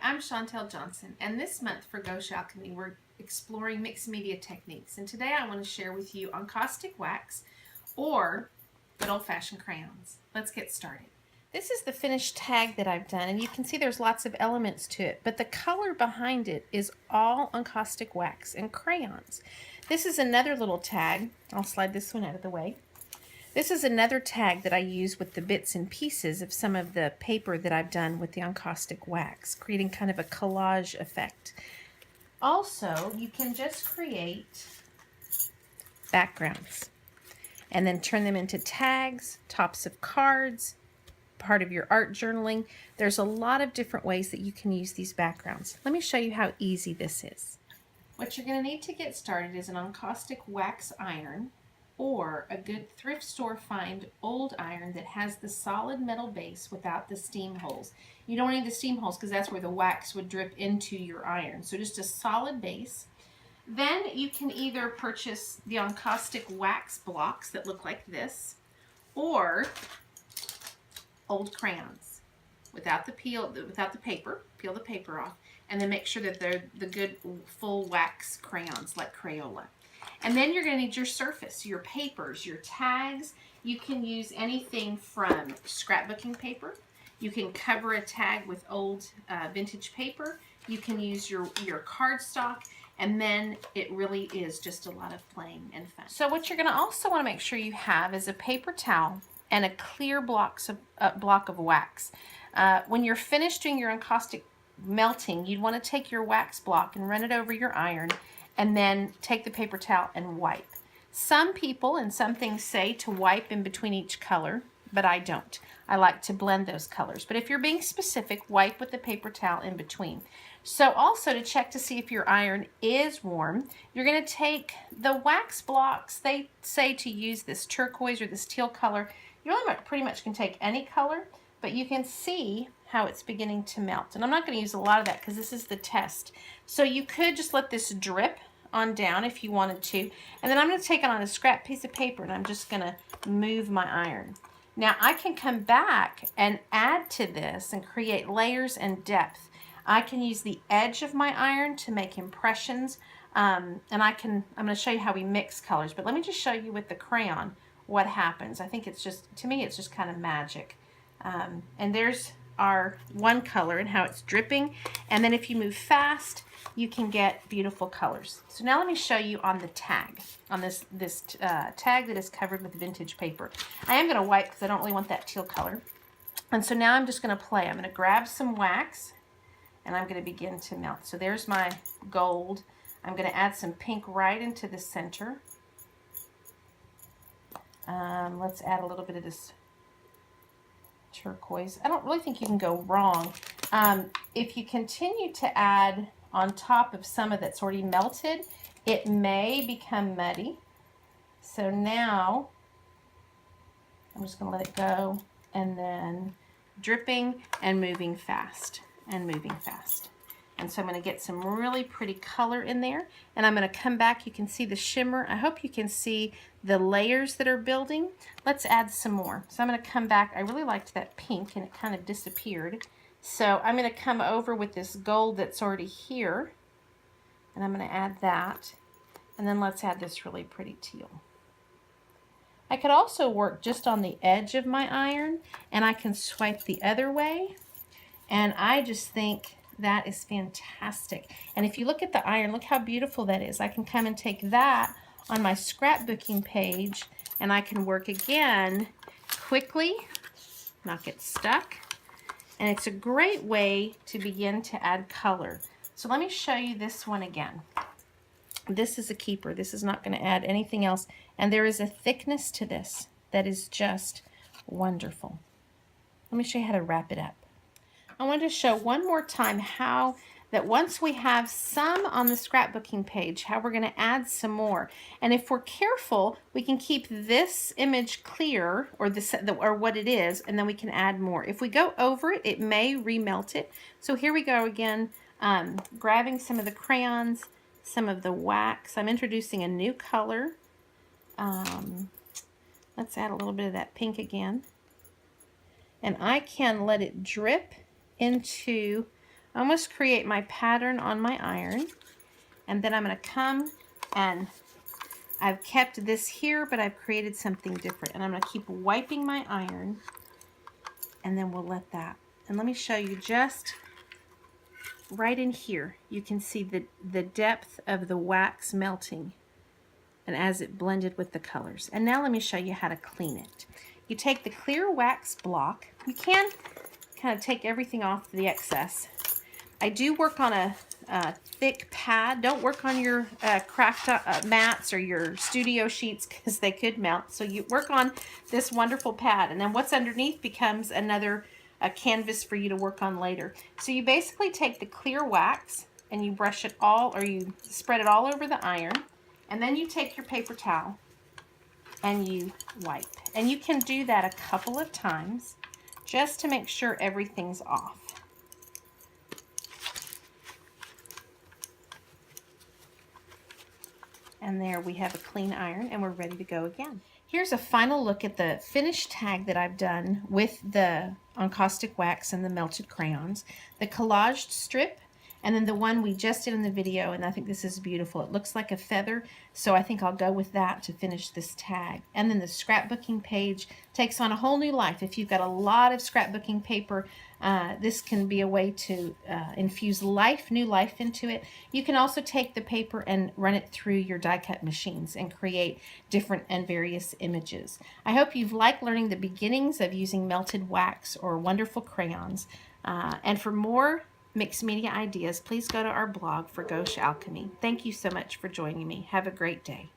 I'm Chantel Johnson, and this month for Gauche Alchemy, we're exploring mixed media techniques. And today I want to share with you encaustic wax or good old-fashioned crayons. Let's get started. This is the finished tag that I've done, and you can see there's lots of elements to it, but the color behind it is all encaustic wax and crayons. This is another little tag. I'll slide this one out of the way. This is another tag that I use with the bits and pieces of some of the paper that I've done with the encaustic wax, creating kind of a collage effect. Also, you can just create backgrounds and then turn them into tags, tops of cards, part of your art journaling. There's a lot of different ways that you can use these backgrounds. Let me show you how easy this is. What you're going to need to get started is an encaustic wax iron, or a good thrift store find old iron that has the solid metal base without the steam holes. You don't need the steam holes because that's where the wax would drip into your iron. So just a solid base. Then you can either purchase the encaustic wax blocks that look like this, or old crayons without the paper. Peel the paper off, and then make sure that they're the good full wax crayons like Crayola. And then you're going to need your surface, your papers, your tags. You can use anything from scrapbooking paper. You can cover a tag with old vintage paper. You can use your cardstock, and then it really is just a lot of playing and fun. So what you're going to also want to make sure you have is a paper towel and a clear block of wax. When you're finished doing your encaustic melting, you'd want to take your wax block and run it over your iron, and then take the paper towel and wipe. Some people and some things say to wipe in between each color, but I don't. I like to blend those colors. But if you're being specific, wipe with the paper towel in between. So also to check to see if your iron is warm, you're going to take the wax blocks. They say to use this turquoise or this teal color. You really pretty much can take any color, but you can see how it's beginning to melt. And I'm not going to use a lot of that because this is the test. So you could just let this drip on down if you wanted to. And then I'm going to take it on a scrap piece of paper, and I'm just going to move my iron. Now I can come back and add to this and create layers and depth. I can use the edge of my iron to make impressions, and I'm going to show you how we mix colors, but let me just show you with the crayon what happens. I think it's just, to me, it's just kind of magic. And there's our one color and how it's dripping, and then if you move fast, you can get beautiful colors. So now let me show you on the tag, on this tag that is covered with vintage paper. I am going to wipe because I don't really want that teal color. And so now I'm just going to play. I'm going to grab some wax, and I'm going to begin to melt. So there's my gold. I'm going to add some pink right into the center. Let's add a little bit of this turquoise. I don't really think you can go wrong. If you continue to add on top of some of that's already melted, it may become muddy. So now I'm just going to let it go, and then dripping and moving fast and moving fast. And so I'm going to get some really pretty color in there, and I'm going to come back. You can see the shimmer. I hope you can see the layers that are building. Let's add some more. So I'm going to come back. I really liked that pink, and it kind of disappeared. So I'm going to come over with this gold that's already here, and I'm going to add that. And then let's add this really pretty teal. I could also work just on the edge of my iron, and I can swipe the other way. And I just think that is fantastic. And if you look at the iron, look how beautiful that is. I can come and take that on my scrapbooking page, and I can work again quickly, not get stuck. And it's a great way to begin to add color. So let me show you this one again. This is a keeper. This is not going to add anything else. And there is a thickness to this that is just wonderful. Let me show you how to wrap it up. I want to show one more time how that once we have some on the scrapbooking page, how we're going to add some more. And if we're careful, we can keep this image clear, or or what it is, and then we can add more. If we go over it, it may remelt it. So here we go again, grabbing some of the crayons, some of the wax. I'm introducing a new color. Let's add a little bit of that pink again. And I can let it drip into almost create my pattern on my iron. And then I'm going to come and I've kept this here, but I've created something different. And I'm going to keep wiping my iron, and then we'll let that. And let me show you just right in here. You can see the depth of the wax melting and as it blended with the colors. And now let me show you how to clean it. You take the clear wax block. You can kind of take everything off the excess. I do work on a thick pad. Don't work on your craft mats or your studio sheets because they could melt. So you work on this wonderful pad, and then what's underneath becomes another canvas for you to work on later. So you basically take the clear wax and you brush it all, or you spread it all over the iron, and then you take your paper towel and you wipe. And you can do that a couple of times just to make sure everything's off. And there we have a clean iron, and we're ready to go again. Here's a final look at the finished tag that I've done with the encaustic wax and the melted crayons. The collaged strip, and then the one we just did in the video, and I think this is beautiful. It looks like a feather, so I think I'll go with that to finish this tag. And then the scrapbooking page takes on a whole new life. If you've got a lot of scrapbooking paper, this can be a way to infuse new life into it. You can also take the paper and run it through your die cut machines and create different and various images. I hope you've liked learning the beginnings of using melted wax or wonderful crayons. And for more mixed media ideas, please go to our blog for Gauche Alchemy. Thank you so much for joining me. Have a great day.